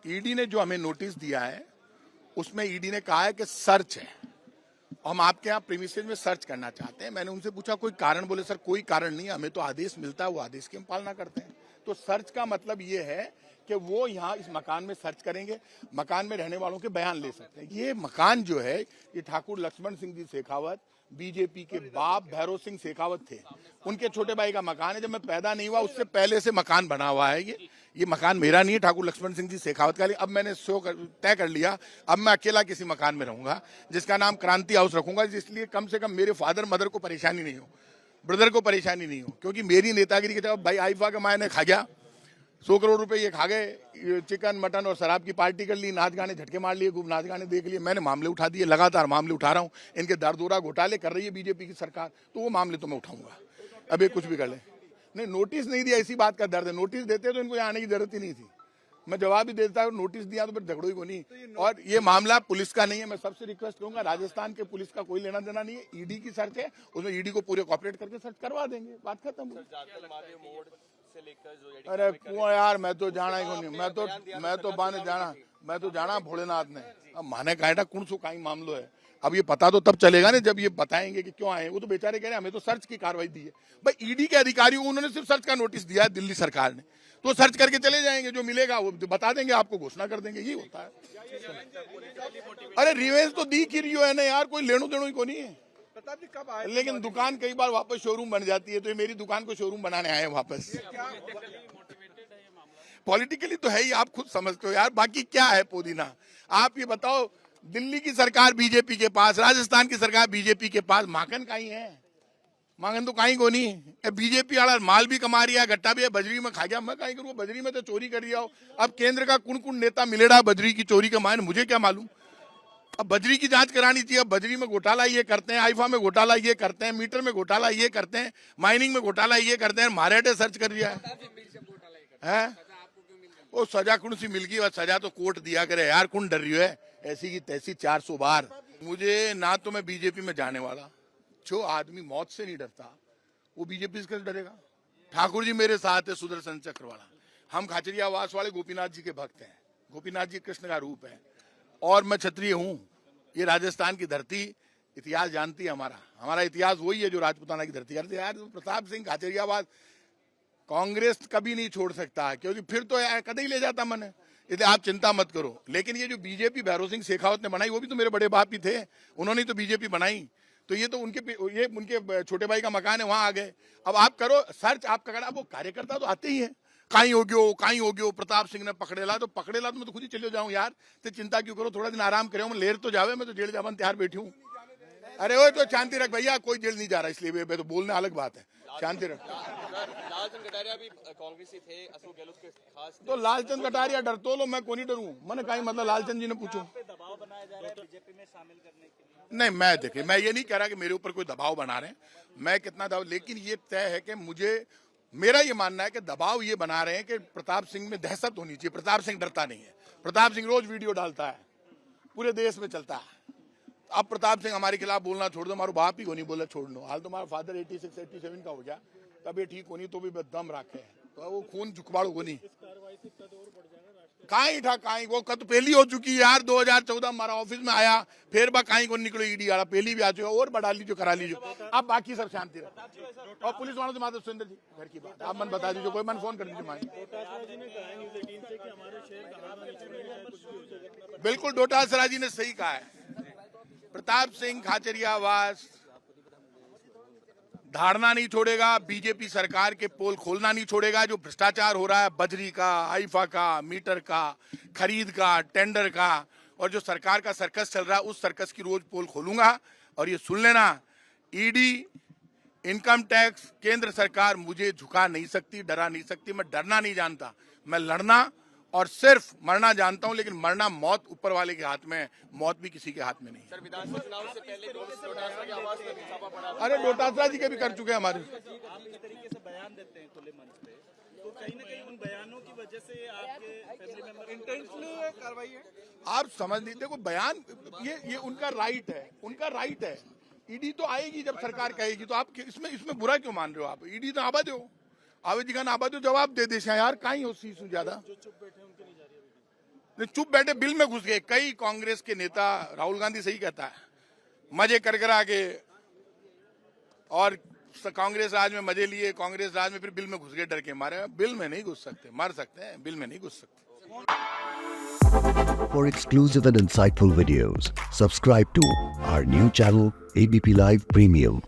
ED ने जो हमें नोटिस दिया है उसमें ईडी ने कहा है कि सर्च है। हम आपके यहाँ प्रीमिसेस में सर्च करना चाहते हैं। मैंने उनसे पूछा कोई कारण, बोले सर कोई कारण नहीं है, हमें तो आदेश मिलता है, वो आदेश की हम पालना करते हैं। तो सर्च का मतलब ये है कि वो यहाँ इस मकान में सर्च करेंगे, मकान में रहने वालों के बयान ले सकते हैं। ये मकान जो है ये ठाकुर लक्ष्मण सिंह जी शेखावत, बीजेपी के बाप भैरव सिंह शेखावत थे, उनके छोटे भाई का मकान है। जब मैं पैदा नहीं हुआ उससे पहले से मकान बना हुआ है। ये मकान मेरा नहीं है, ठाकुर लक्ष्मण सिंह जी शेखावत का। अब मैंने तय कर लिया, अब मैं अकेला किसी मकान में रहूंगा जिसका नाम क्रांति हाउस रखूंगा, इसलिए कम से कम मेरे फादर मदर को परेशानी नहीं हो, ब्रदर को परेशानी नहीं हो। क्योंकि मेरी नेतागिरी के जब भाई आईफा के मायने खा गया, 100 करोड़ रुपए ये खा गए, चिकन मटन और शराब की पार्टी कर ली, नाच गाने झटके मार लिए, खूब नाच गाने देख लिए। मैंने मामले उठा दिए, लगातार मामले उठा रहा हूँ। इनके दरदोरा घोटाले कर रही है बीजेपी की सरकार, तो वो मामले तो मैं उठाऊंगा। अब ये कुछ भी कर ले। नहीं, नोटिस नहीं दिया, इसी बात का दर्द है। नोटिस देते तो इनको यहाँ आने की जरूरत ही नहीं थी। मैं जवाब ही देता हूँ, नोटिस दिया तो फिर झगड़ो ही को नहीं। और ये मामला पुलिस का नहीं है। मैं सबसे रिक्वेस्ट करूंगा, राजस्थान के पुलिस का कोई लेना देना नहीं है। ईडी की सर्च है, उसमें ईडी को पूरे कॉपरेट करके सर्च करवा देंगे, बात खत्म हो। अरे क्यों यार, मैं तो जाना ही नहीं, मैं तो जाना भोलेनाथ ने। अब माने काटा कौन सो काई मामलो है। अब ये पता तो तब चलेगा ना जब ये बताएंगे कि क्यों आए। वो तो बेचारे कह रहे हैं हमें तो सर्च की कार्रवाई दी है। भाई ईडी के अधिकारियों को उन्होंने सिर्फ सर्च का नोटिस दिया है दिल्ली सरकार ने, तो सर्च करके चले जाएंगे, जो मिलेगा वो बता देंगे, आपको घोषणा कर देंगे। ये होता है। अरे रिवेंज तो दी की रही है ना यार, कोई लेनो देनो ही को नहीं है। लेकिन दुकान कई बार वापस शोरूम बन जाती है, तो ये मेरी दुकान को शोरूम बनाने आए वापस। पॉलिटिकली तो है ही, आप खुद समझते हो यार। बाकी क्या है पुदीना, आप ये बताओ। दिल्ली की सरकार बीजेपी के पास, राजस्थान की सरकार बीजेपी के पास, माखन कहीं है? माखन तो कहीं को नहीं। बीजेपी वाला माल भी कमा रही है, गट्टा भी है, बजरी में खा गया। मैं कहीं करूँ, बजरी में तो चोरी कर रही हो। अब केंद्र का कौन नेता मिलेगा बजरी की चोरी का मान, मुझे क्या मालूम। अब बजरी की जांच करानी चाहिए। बजरी में घोटाला ये करते हैं, आईफा में घोटाला ये करते हैं, मीटर में घोटाला ये करते हैं, माइनिंग में घोटाला ये करते हैं। मारेटे सर्च कर दिया है। वो सजा कौन सी मिल गई? सजा तो कोर्ट दिया करे यार, कौन डर रही है ऐसी की तैसी 400 बार। मुझे ना तो मैं बीजेपी में जाने वाला। जो आदमी मौत से नहीं डरता वो बीजेपी से कैसे डरेगा? ठाकुर जी मेरे साथ है, सुदर्शन चक्र वाला। हम खाचरियावास वाले गोपीनाथ जी के भक्त हैं। गोपीनाथ जी कृष्ण का रूप है और मैं क्षत्रिय हूँ। ये राजस्थान की धरती इतिहास जानती है। हमारा इतिहास वही है जो राजपूताना की धरती है यार। प्रताप सिंह खाचरियावास कांग्रेस कभी नहीं छोड़ सकता, क्योंकि फिर तो कदे ही ले जाता मन। इसलिए आप चिंता मत करो। लेकिन ये जो बीजेपी भैरव सिंह शेखावत ने बनाई, वो भी तो मेरे बड़े बाप ही थे, उन्होंने तो बीजेपी बनाई। तो ये तो उनके छोटे भाई का मकान है, वहां आ गए। अब आप करो सर्च, आपका करना। वो कार्यकर्ता तो आते ही है, कहीं हो गयो प्रताप सिंह ने पकड़ेला तो मैं तो खुद ही चले जाऊं यार। तो चिंता क्यों करो, थोड़ा दिन आराम करे। मैं लेर तो जावे, मैं तो जेल जावन तैयार बैठी हूँ। अरे वो तो शांति रख भैया, कोई जेल नहीं जा रहा, इसलिए मैं तो बोलने अलग बात है, शांति रख। लालचंद कटारिया भी कांग्रेसी थे, अशोक गहलोत के खास। तो लालचंद कटारिया डरतो लो, मैं कौन ही डरूं। मैंने कहीं मतलब लालचंद जी ने पूछो दबाव बनाया जा रहा है बीजेपी में शामिल करने के लिए। नहीं, मैं देखिए, मैं ये नहीं कह रहा कि मेरे ऊपर कोई दबाव बना रहे हैं, मैं कितना दबाव। लेकिन ये तय है कि मेरा ये मानना है कि दबाव ये बना रहे हैं कि प्रताप सिंह में दहशत होनी चाहिए। प्रताप सिंह डरता नहीं है। प्रताप सिंह रोज वीडियो डालता है, पूरे देश में चलता है। अब प्रताप सिंह हमारे खिलाफ बोलना छोड़ दो, हमारे बाप ही को नहीं बोला छोड़ दो। हाल तुम्हारा फादर 86 87 का हो गया, तब ये ठीक होनी तो भी दम रखे है, तो वो खून झुकबाड़ो को नहीं। कहीं था कहीं वो कद पहली हो चुकी है यार। 2014 हमारा ऑफिस में आया, फिर बा कहीं को निकलो ईडी वाला, पहली भी आ चुका। और बढ़ा लीजिए, करा लीजिए। अब बाकी सब शांति रहे। और पुलिस वालों से माधव सुंदर जी घर की बात आप मन बता दीजिए, कोई मन फोन कर दीजिए। बिल्कुल डोटासरा जी ने सही कहा है। प्रताप सिंह खाचरियावास धारणा नहीं छोड़ेगा, बीजेपी सरकार के पोल खोलना नहीं छोड़ेगा। जो भ्रष्टाचार हो रहा है बजरी का, आईफा का, मीटर का, खरीद का, टेंडर का, और जो सरकार का सर्कस चल रहा है, उस सर्कस की रोज पोल खोलूंगा। और ये सुन लेना, ईडी, इनकम टैक्स, केंद्र सरकार मुझे झुका नहीं सकती, डरा नहीं सकती। मैं डरना नहीं जानता, मैं लड़ना और सिर्फ मरना जानता हूं। लेकिन मरना मौत ऊपर वाले के हाथ में है, मौत भी किसी के हाथ में नहीं। सर, विधानसभा चुनाव से पहले डोटासरा की आवाज में भी छापा पड़ा। अरे डोटासरा जी के भी कर चुके हैं हमारे। आप इस तरीके से बयान देते हैं खुले मंच पे, तो कहीं ना कहीं उन बयानों की वजह से आपके फैमिली मेंबर इंटेंशनली कार्रवाई है। आप समझ नहीं, देखो बयान ये उनका राइट है, उनका राइट है। ईडी तो आएगी जब सरकार कहेगी, तो आप इसमें बुरा क्यों मान रहे हो? आप ईडी तो आबाद हो, आवे जी का आबाद हो, जवाब दे दे यार। कहीं हो सी ज्यादा चुप बैठे बिल में घुस गए। कई कांग्रेस के नेता, राहुल गांधी सही कहता है, मजे कर करा के और कांग्रेस राज में मजे लिए, कांग्रेस राज में फिर बिल में घुस गए डर के मारे। बिल में नहीं घुस सकते, मर सकते हैं, बिल में नहीं घुस सकते। For exclusive and insightful videos, subscribe to our new channel ABP Live Premium.